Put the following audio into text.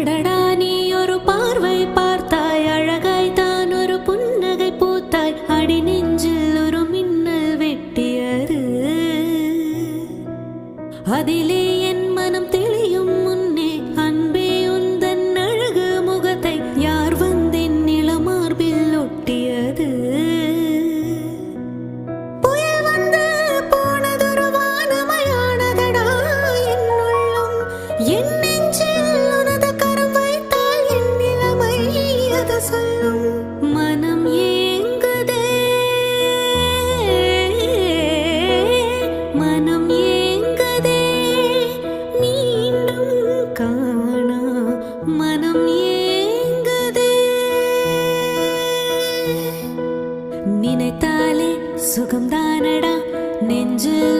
அடடா நீ ஒரு பார்வை பார்த்தாய், அழகாய் தான் ஒரு புன்னகை பூத்தாய், அடி நெஞ்சில் ஒரு மின்னல் வெட்டியது. அதிலே என் மனம் தெளியும் முன்னே அன்பே உந்தன் அழகு முகத்தை யார் வந்தென் நிலமார்பில் ஒட்டியது. புயல் வந்து போனதொரு வானமயானதடா என் உள்ளம், என் நெஞ்சில் உனது கரம் வைத்தால் என் நிலைமை அது சொல்லும். மனம் ஏங்குதே, மனம் ஏங்குதே, மீண்டும் காணா மனம் ஏங்குதே. நினைத்தாலே சுகம்தானடா, நெஞ்சில்